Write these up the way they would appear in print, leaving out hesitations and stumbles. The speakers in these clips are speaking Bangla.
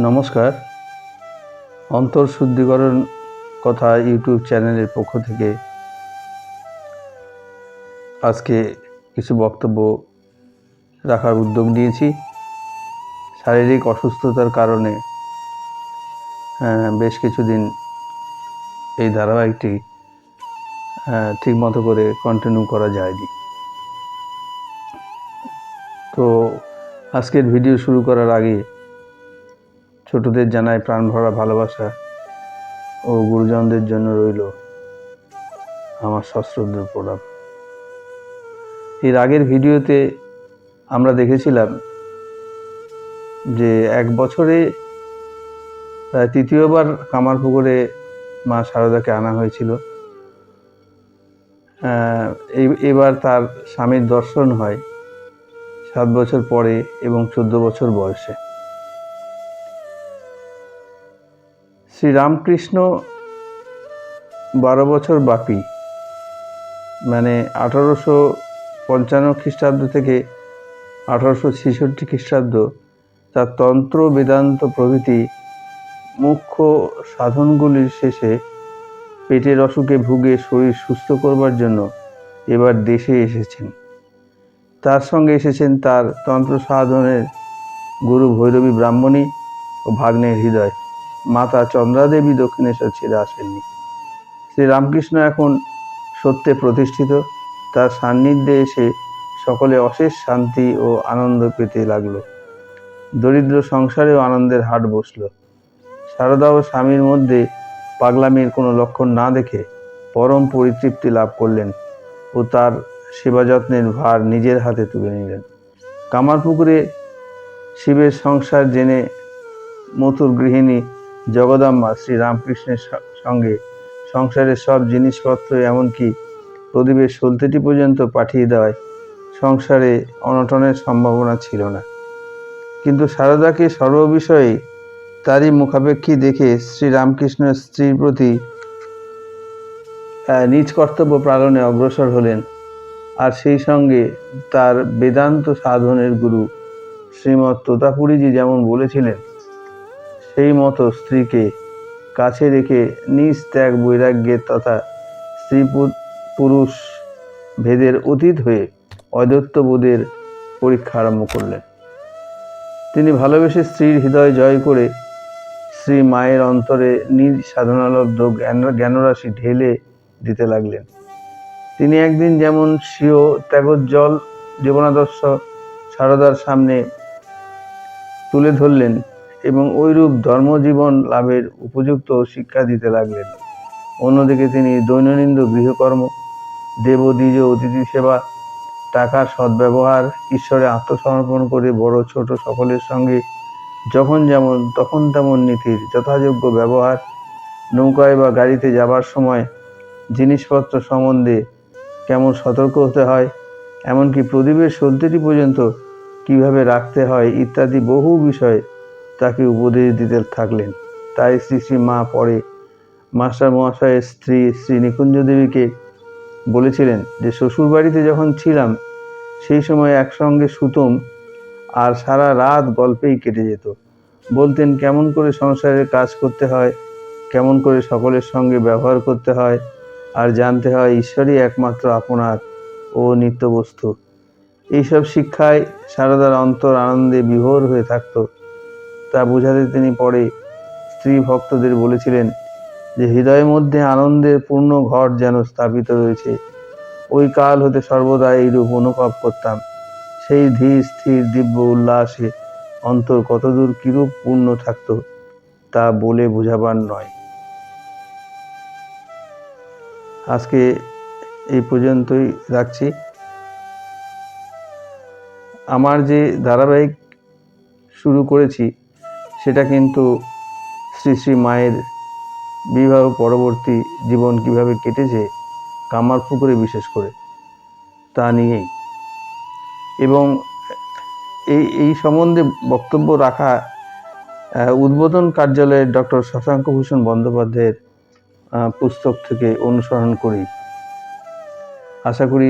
নমস্কার। অন্তর্শুদ্ধিকরণ কথা ইউটিউব চ্যানেলের পক্ষ থেকে আজকে কিছু বক্তব্য রাখার উদ্যোগ নিয়েছি। শারীরিক অসুস্থতার কারণে বেশ কিছুদিন এই ধারাবাহিকটি ঠিকমতো করে কন্টিনিউ করা যায়নি। তো আজকের ভিডিও শুরু করার আগে ছোটদের জানাই প্রাণ ভরা ভালোবাসা ও গুরুজনদের জন্য রইল আমার সশ্রদ্ধ প্রণাম। এর আগের ভিডিওতে আমরা দেখেছিলাম যে 1 বছরে প্রায় তৃতীয়বার কামারপুকুরে মা শারদাকে আনা হয়েছিল। এবার তার স্বামীর দর্শন হয় 7 বছর পরে এবং 14 বছর বয়সে। শ্রীরামকৃষ্ণ 12 বছর ব্যাপী মানে 1855 খ্রিস্টাব্দ থেকে 1866 খ্রিস্টাব্দ তার তন্ত্র বেদান্ত প্রভৃতি মুখ্য সাধনগুলির শেষে পেটের অসুখে ভুগে শরীর সুস্থ করবার জন্য এবার দেশে এসেছেন। তার সঙ্গে এসেছেন তার তন্ত্র সাধনের গুরু ভৈরবী ব্রাহ্মণী ও ভাগ্নের হৃদয়। মাতা চন্দ্রাদেবী দক্ষিণেশ্বর ছেড়ে আসেননি। শ্রীরামকৃষ্ণ এখন সত্যে প্রতিষ্ঠিত। তার সান্নিধ্যে এসে সকলে অশেষ শান্তি ও আনন্দ পেতে লাগল। দরিদ্র সংসারেও আনন্দের হাট বসল। শারদা ও স্বামীর মধ্যে পাগলামির কোনো লক্ষণ না দেখে পরম পরিতৃপ্তি লাভ করলেন ও তার সেবা যত্নের ভার নিজের হাতে তুলে নিলেন। কামারপুকুরে শিবের সংসার জেনে মথুর গৃহিণী জগদাম্মা শ্রীরামকৃষ্ণের সঙ্গে সংসারের সব জিনিসপত্র এমনকি প্রদীপের সলতেটি পর্যন্ত পাঠিয়ে দেওয়ায় সংসারে অনটনের সম্ভাবনা ছিল না। কিন্তু শারদাকে সর্ববিষয়ে তারই মুখাপেক্ষী দেখে শ্রীরামকৃষ্ণের স্ত্রীর প্রতি নিজ কর্তব্য পালনে অগ্রসর হলেন। আর সেই সঙ্গে তার বেদান্ত সাধনের গুরু শ্রীমৎ তোতাপুরীজি যেমন বলেছিলেন সেই মতো স্ত্রীকে কাছে রেখে নিজ ত্যাগ বৈরাগ্যের তথা স্ত্রী পুরুষ ভেদের অতীত হয়ে অদ্বৈতবোধের পরীক্ষা আরম্ভ করলেন। তিনি ভালোবেসে স্ত্রীর হৃদয় জয় করে শ্রী মায়ের অন্তরে নিজ সাধনালব্ধ জ্ঞানরাশি ঢেলে দিতে লাগলেন। তিনি একদিন যেমন স্বীয় ত্যাগোজ্জ্বল জীবনাদর্শ শারদার সামনে তুলে ধরলেন এবং ওইরূপ ধর্মজীবন লাভের উপযুক্ত শিক্ষা দিতে লাগলেন, অন্যদিকে তিনি দৈনন্দিন গৃহকর্ম, দেবদ্বিজ অতিথি সেবা, টাকার সদ্ব্যবহার, ঈশ্বরে আত্মসমর্পণ করে বড় ছোট সকলের সঙ্গে যখন যেমন তখন তেমন নীতির যথাযোগ্য ব্যবহার, নৌকায় বা গাড়িতে যাবার সময় জিনিসপত্র সম্বন্ধে কেমন সতর্ক হতে হয়, এমনকি প্রদীপের সলতেটি পর্যন্ত কিভাবে রাখতে হয় ইত্যাদি বহু বিষয়ে তাকে উপদেশ দিতে থাকলেন। তাই শ্রী শ্রী মা পরে মাস্টার মহাশয়ের স্ত্রী শ্রী নিকুঞ্জ দেবীকে বলেছিলেন যে শ্বশুরবাড়িতে যখন ছিলাম সেই সময় একসঙ্গে শুতম আর সারা রাত গল্পেই কেটে যেত। বলতেন কেমন করে সংসারের কাজ করতে হয়, কেমন করে সকলের সঙ্গে ব্যবহার করতে হয়, আর জানতে হয় ঈশ্বরই একমাত্র আপনার ও নিত্যবস্তু। এইসব শিক্ষায় শারদার অন্তর আনন্দে বিভোর হয়ে থাকত। তা বোঝাতে তিনি পরে স্ত্রী ভক্তদের বলেছিলেন যে হৃদয়ের মধ্যে আনন্দের পূর্ণ ঘর যেন স্থাপিত রয়েছে। ওই কাল হতে সর্বদা এইরূপ অনুভব করতাম। সেই ধীর স্থির দিব্য উল্লাসে অন্তর কতদূর কিরূপ পূর্ণ থাকত তা বলে বোঝাবার নয়। আজকে এই পর্যন্তই রাখছি। আমার যে ধারাবাহিক শুরু করেছি সেটা কিন্তু শ্রী শ্রী মায়ের বিবাহ পরবর্তী জীবন কিভাবে কেটেছে কামারপুকুরে বিশেষ করে তা নিয়েই, এবং এই সম্বন্ধে বক্তব্য রাখা উদ্বোধন কার্যালয়ের ডক্টর শশাঙ্ক ভূষণ বন্দ্যোপাধ্যায়ের পুস্তক থেকে অনুসরণ করি। আশা করি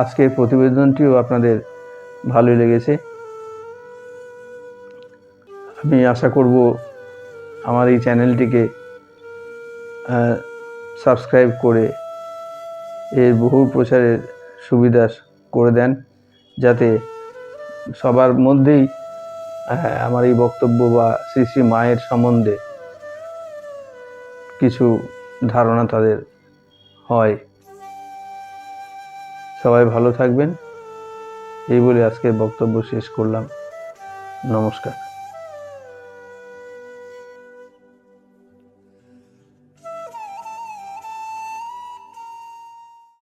আজকের প্রতিবেদনটিও আপনাদের ভালোই লেগেছে। আমি আশা করব আমার এই চ্যানেলটিকে সাবস্ক্রাইব করে এর বহু প্রচারের সুবিধা করে দেন, যাতে সবার মধ্যেই আমার এই বক্তব্য বা শ্রী শ্রী মায়ের সম্বন্ধে কিছু ধারণা তাদের হয়। সবাই ভালো থাকবেন, এই বলে আজকের বক্তব্য শেষ করলাম। নমস্কার।